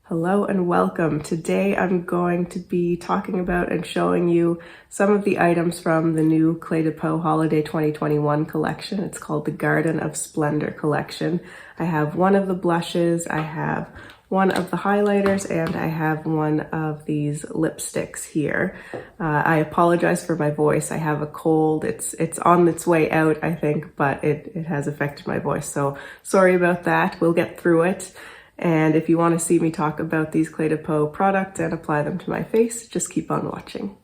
Hello and welcome. Today I'm going to be talking about and showing you some of the items from the new Clé de Peau Holiday 2021 collection. It's called the Garden of Splendor Collection. I have one of the blushes, I have one of the highlighters, and I have one of these lipsticks here. I apologize for my voice. I have a cold. It's on its way out, I think, but it has affected my voice. So sorry about that. We'll get through it. And if you want to see me talk about these Clé de Peau products and apply them to my face, just keep on watching.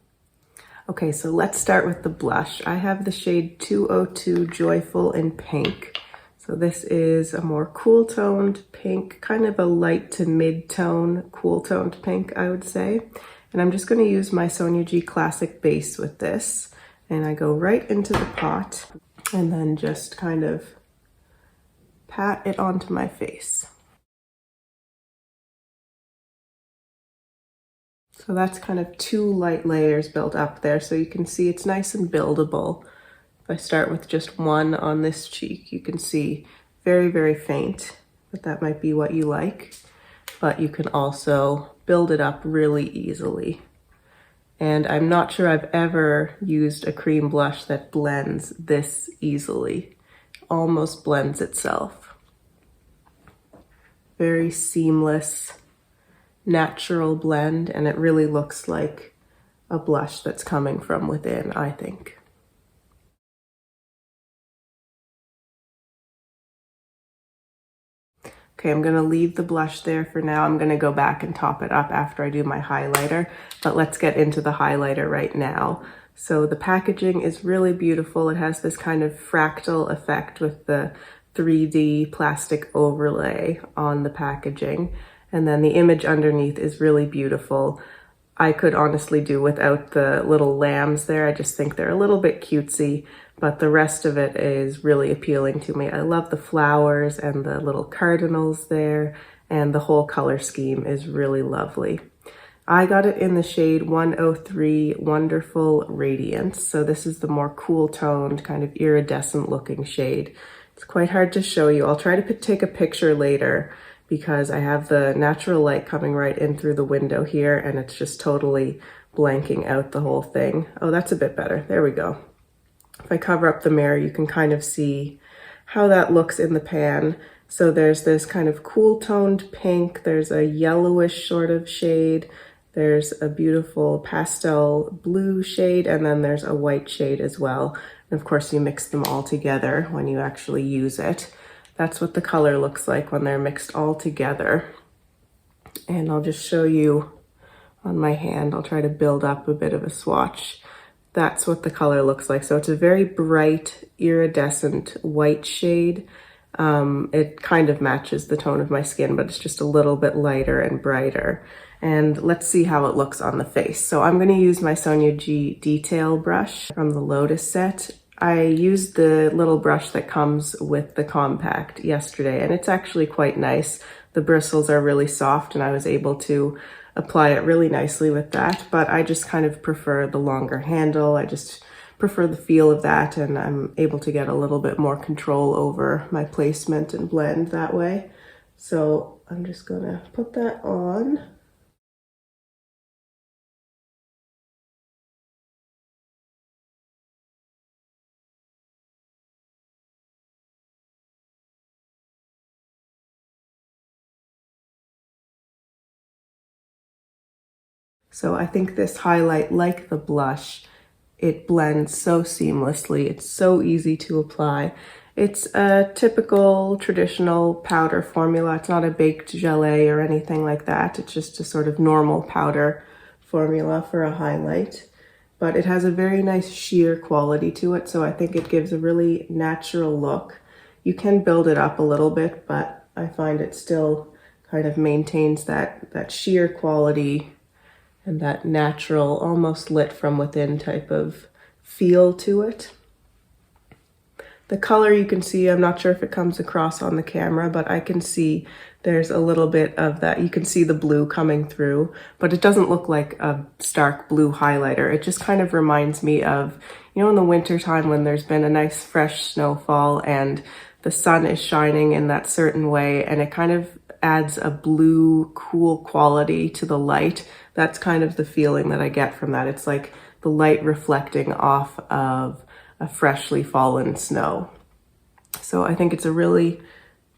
Okay, so let's start with the blush. I have the shade 202 Joyful in Pink. So this is a more cool toned pink, kind of a light to mid-tone, cool toned pink, I would say. And I'm just going to use my Sonia G Classic base with this. And I go right into the pot and then just kind of pat it onto my face. So that's kind of two light layers built up there, so you can see it's nice and buildable. If I start with just one on this cheek, you can see very, very faint, but that might be what you like. But you can also build it up really easily. And I'm not sure I've ever used a cream blush that blends this easily. It almost blends itself. Very seamless, natural blend, and it really looks like a blush that's coming from within, I think. Okay, I'm gonna leave the blush there for now. I'm gonna go back and top it up after I do my highlighter, but let's get into the highlighter right now. So the packaging is really beautiful. It has this kind of fractal effect with the 3D plastic overlay on the packaging. And then the image underneath is really beautiful. I could honestly do without the little lambs there. I just think they're a little bit cutesy, but the rest of it is really appealing to me. I love the flowers and the little cardinals there, and the whole color scheme is really lovely. I got it in the shade 103 Wonderful Radiance. So this is the more cool toned, kind of iridescent looking shade. It's quite hard to show you. I'll try to take a picture later, because I have the natural light coming right in through the window here, and it's just totally blanking out the whole thing. Oh, that's a bit better. There we go. If I cover up the mirror, you can kind of see how that looks in the pan. So there's this kind of cool toned pink, there's a yellowish sort of shade, there's a beautiful pastel blue shade, and then there's a white shade as well. And of course, you mix them all together when you actually use it. That's what the color looks like when they're mixed all together. And I'll just show you on my hand. I'll try to build up a bit of a swatch. That's what the color looks like. So it's a very bright, iridescent white shade. It kind of matches the tone of my skin, but it's just a little bit lighter and brighter. And let's see how it looks on the face. So I'm going to use my Sonia G Detail brush from the Lotus set. I used the little brush that comes with the compact yesterday, and it's actually quite nice. The bristles are really soft, and I was able to apply it really nicely with that, but I just kind of prefer the longer handle. I just prefer the feel of that, and I'm able to get a little bit more control over my placement and blend that way. So I'm just gonna put that on. So I think this highlight, like the blush, it blends so seamlessly. It's so easy to apply. It's a typical traditional powder formula. It's not a baked gelée or anything like that. It's just a sort of normal powder formula for a highlight. But it has a very nice sheer quality to it, so I think it gives a really natural look. You can build it up a little bit, but I find it still kind of maintains that sheer quality and that natural, almost lit from within type of feel to it. The color you can see, I'm not sure if it comes across on the camera, but I can see there's a little bit of that. You can see the blue coming through, but it doesn't look like a stark blue highlighter. It just kind of reminds me of, you know, in the winter time when there's been a nice fresh snowfall and the sun is shining in that certain way, and it kind of adds a blue, cool quality to the light. That's kind of the feeling that I get from that. It's like the light reflecting off of a freshly fallen snow. So I think it's a really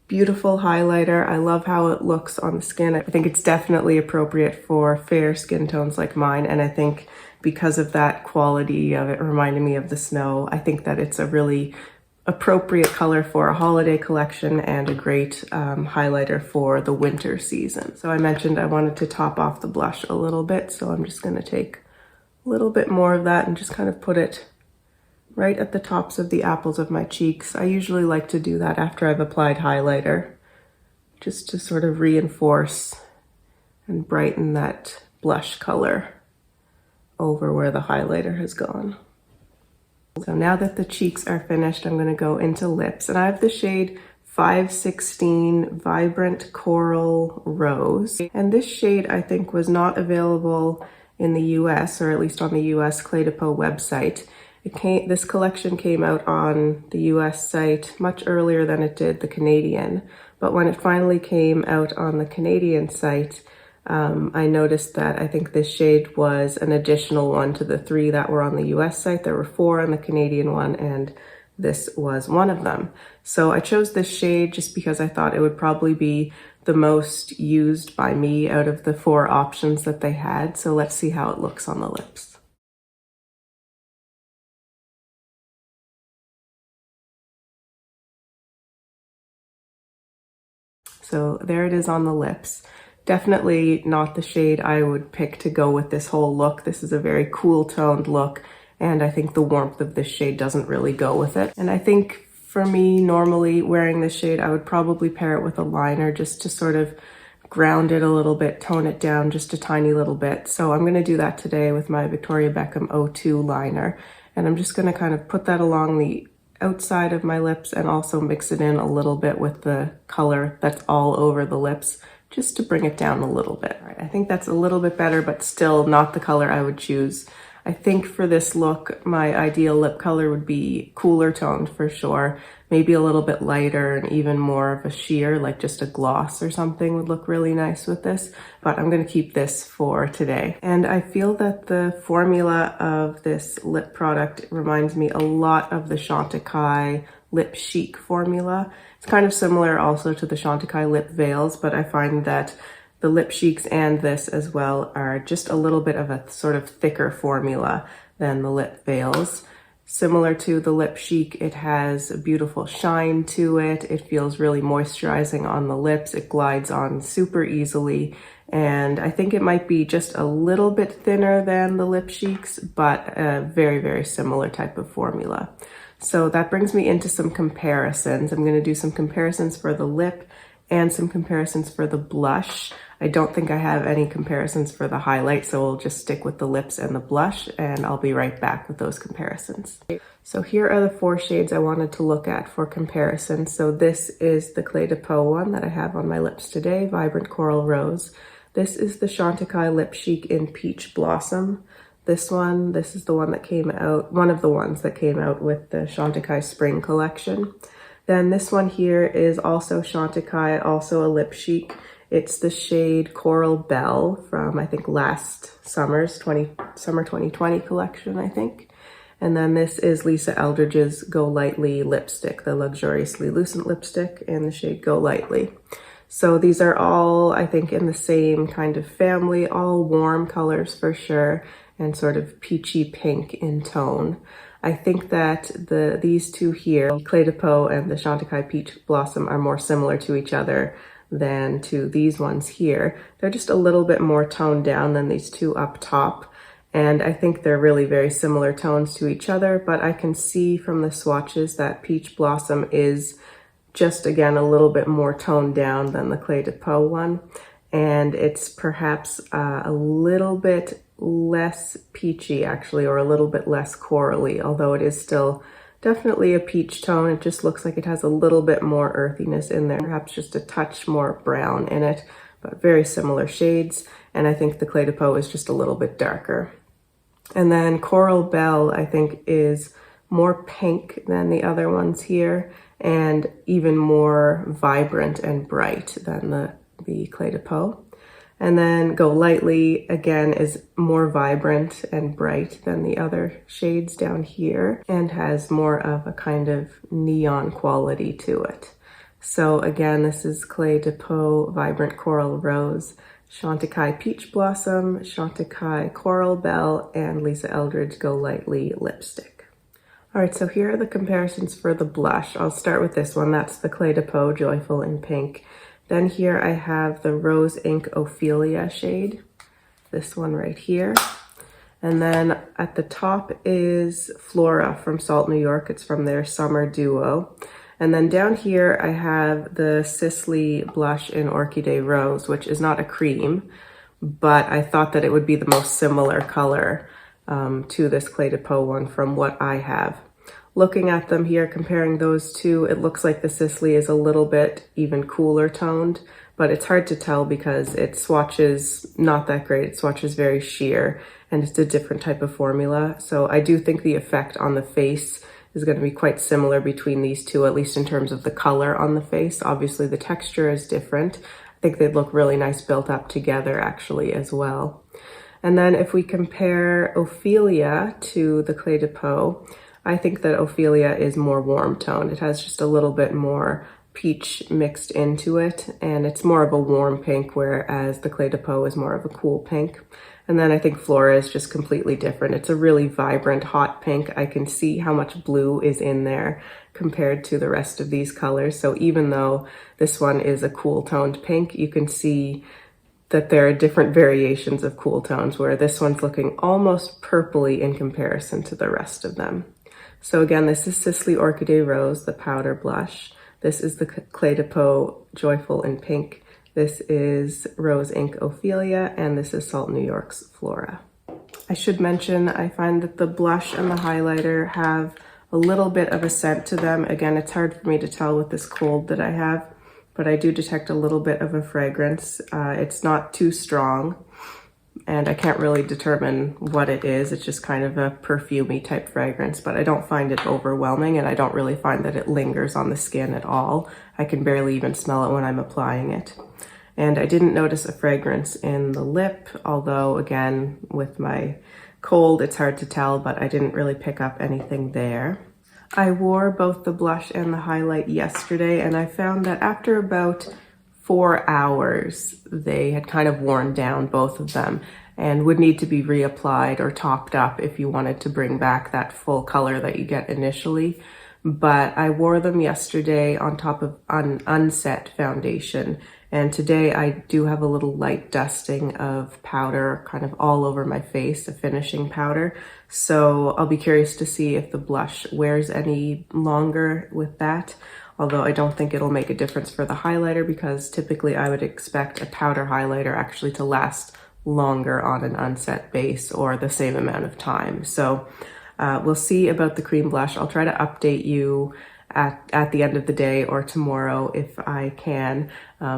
beautiful highlighter. I love how it looks on the skin. I think it's definitely appropriate for fair skin tones like mine. And I think because of that quality of it reminding me of the snow, I think that it's a really appropriate color for a holiday collection and a great highlighter for the winter season. So I mentioned I wanted to top off the blush a little bit, so I'm just going to take a little bit more of that and just kind of put it right at the tops of the apples of my cheeks. I usually like to do that after I've applied highlighter, just to sort of reinforce and brighten that blush color over where the highlighter has gone. So now that the cheeks are finished, I'm going to go into lips, and I have the shade 516 Vibrant Coral Rose. And this shade I think was not available in the US, or at least on the US Clé de Peau website. This collection came out on the US site much earlier than it did the Canadian, but when it finally came out on the Canadian site, I noticed that I think this shade was an additional one to the 3 that were on the US site. There were 4 on the Canadian one, and this was one of them. So I chose this shade just because I thought it would probably be the most used by me out of the 4 options that they had. So let's see how it looks on the lips. So there it is on the lips. Definitely not the shade I would pick to go with this whole look. This is a very cool toned look, and I think the warmth of this shade doesn't really go with it. And I think for me, normally wearing this shade, I would probably pair it with a liner just to sort of ground it a little bit, tone it down just a tiny little bit. So I'm going to do that today with my Victoria Beckham 02 liner. And I'm just going to kind of put that along the outside of my lips and also mix it in a little bit with the color that's all over the lips, just to bring it down a little bit. Right, I think that's a little bit better, but still not the color I would choose. I think for this look, my ideal lip color would be cooler toned for sure. Maybe a little bit lighter and even more of a sheer, like just a gloss or something would look really nice with this. But I'm gonna keep this for today. And I feel that the formula of this lip product reminds me a lot of the Chantecaille Lip Chic formula. It's kind of similar also to the Chantecaille Lip Veils, but I find that the Lip Chics and this as well are just a little bit of a sort of thicker formula than the Lip Veils. Similar to the Lip Chic, it has a beautiful shine to it. It feels really moisturizing on the lips. It glides on super easily. And I think it might be just a little bit thinner than the Lip Chics, but a very, very similar type of formula. So that brings me into some comparisons. I'm going to do some comparisons for the lip and some comparisons for the blush. I don't think I have any comparisons for the highlight, so we'll just stick with the lips and the blush, and I'll be right back with those comparisons. So here are the 4 shades I wanted to look at for comparison. So this is the Clé de Peau one that I have on my lips today, Vibrant Coral Rose. This is the Chantecaille Lip Chic in Peach Blossom. This is the one that came out, one of the ones that came out with the Chantecaille Spring collection. Then this one here is also Chantecaille, also a Lip Chic. It's the shade Coral Belle from, I think, last summer 2020 collection, I think. And then this is Lisa Eldridge's Go Lightly lipstick, the Luxuriously Lucent lipstick in the shade Go Lightly. So these are all, I think, in the same kind of family, all warm colors for sure, and sort of peachy pink in tone. I think that these two here, Clé de Peau and the Chantecaille Peach Blossom, are more similar to each other than to these ones here. They're just a little bit more toned down than these two up top. And I think they're really very similar tones to each other, but I can see from the swatches that Peach Blossom is just, again, a little bit more toned down than the Clé de Peau one. And it's perhaps a little bit less peachy, actually, or a little bit less corally, although it is still definitely a peach tone. It just looks like it has a little bit more earthiness in there, perhaps just a touch more brown in it, but very similar shades. And I think the Clé de Peau is just a little bit darker. And then Coral Belle, I think, is more pink than the other ones here, and even more vibrant and bright than the the Clé de Peau. And then Go Lightly, again, is more vibrant and bright than the other shades down here and has more of a kind of neon quality to it. So again, this is Clé de Peau Vibrant Coral Rose, Chantecaille Peach Blossom, Chantecaille Coral Belle, and Lisa Eldridge Go Lightly lipstick. All right, so here are the comparisons for the blush. I'll start with this one. That's the Clé de Peau Joyful in Pink. Then here I have the Rose Ink Ophelia shade, this one right here. And then at the top is Flora from Salt New York. It's from their Summer Duo. And then down here I have the Sisley blush in Orchidee Rose, which is not a cream, but I thought that it would be the most similar color to this Clé de Peau one from what I have. Looking at them here, comparing those two, it looks like the Sisley is a little bit even cooler toned, but it's hard to tell because it swatches not that great. It swatches very sheer, and it's a different type of formula. So I do think the effect on the face is going to be quite similar between these two, at least in terms of the color on the face. Obviously the texture is different. I think they'd look really nice built up together actually as well. And then if we compare Ophelia to the Clé de Peau, I think that Ophelia is more warm toned. It has just a little bit more peach mixed into it, and it's more of a warm pink, whereas the Clé de Peau is more of a cool pink. And then I think Flora is just completely different. It's a really vibrant, hot pink. I can see how much blue is in there compared to the rest of these colors. So even though this one is a cool toned pink, you can see that there are different variations of cool tones, where this one's looking almost purpley in comparison to the rest of them. So again, this is Sisley Orchidee Rose, the powder blush. This is the Clé de Peau Joyful in Pink. This is Rose Ink Ophelia, and this is Salt New York's Flora. I should mention, I find that the blush and the highlighter have a little bit of a scent to them. Again, it's hard for me to tell with this cold that I have, but I do detect a little bit of a fragrance. It's not too strong, and I can't really determine what it is. It's just kind of a perfumey type fragrance, but I don't find it overwhelming, and I don't really find that it lingers on the skin at all. I can barely even smell it when I'm applying it. And I didn't notice a fragrance in the lip, although again, with my cold, it's hard to tell, but I didn't really pick up anything there. I wore both the blush and the highlight yesterday, and I found that after about 4 hours, they had kind of worn down, both of them, and would need to be reapplied or topped up if you wanted to bring back that full color that you get initially. But I wore them yesterday on top of an unset foundation, and today I do have a little light dusting of powder kind of all over my face, a finishing powder. So I'll be curious to see if the blush wears any longer with that. Although I don't think it'll make a difference for the highlighter, because typically I would expect a powder highlighter actually to last longer on an unset base or the same amount of time. So we'll see about the cream blush. I'll try to update you at the end of the day or tomorrow if I can,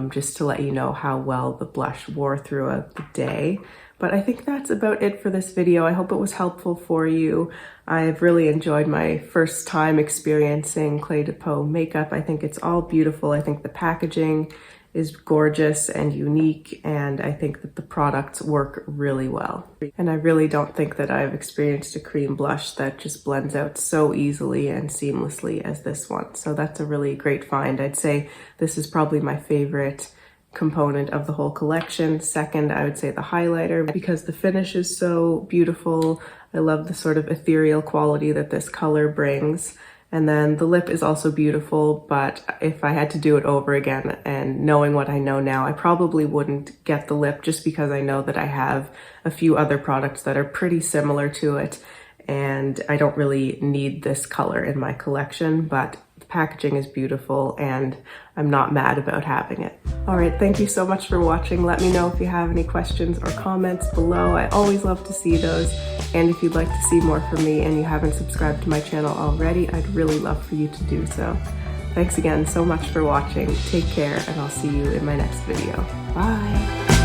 just to let you know how well the blush wore throughout the day. But I think that's about it for this video. I hope it was helpful for you. I've really enjoyed my first time experiencing Clé de Peau makeup. I think it's all beautiful. I think the packaging is gorgeous and unique, and I think that the products work really well. And I really don't think that I've experienced a cream blush that just blends out so easily and seamlessly as this one. So that's a really great find. I'd say this is probably my favorite component of the whole collection. Second, I would say the highlighter, because the finish is so beautiful. I love the sort of ethereal quality that this color brings. And then the lip is also beautiful, but if I had to do it over again and knowing what I know now, I probably wouldn't get the lip, just because I know that I have a few other products that are pretty similar to it, and I don't really need this color in my collection, but the packaging is beautiful and I'm not mad about having it. All right, thank you so much for watching. Let me know if you have any questions or comments below. I always love to see those. And if you'd like to see more from me and you haven't subscribed to my channel already, I'd really love for you to do so. Thanks again so much for watching. Take care, and I'll see you in my next video. Bye.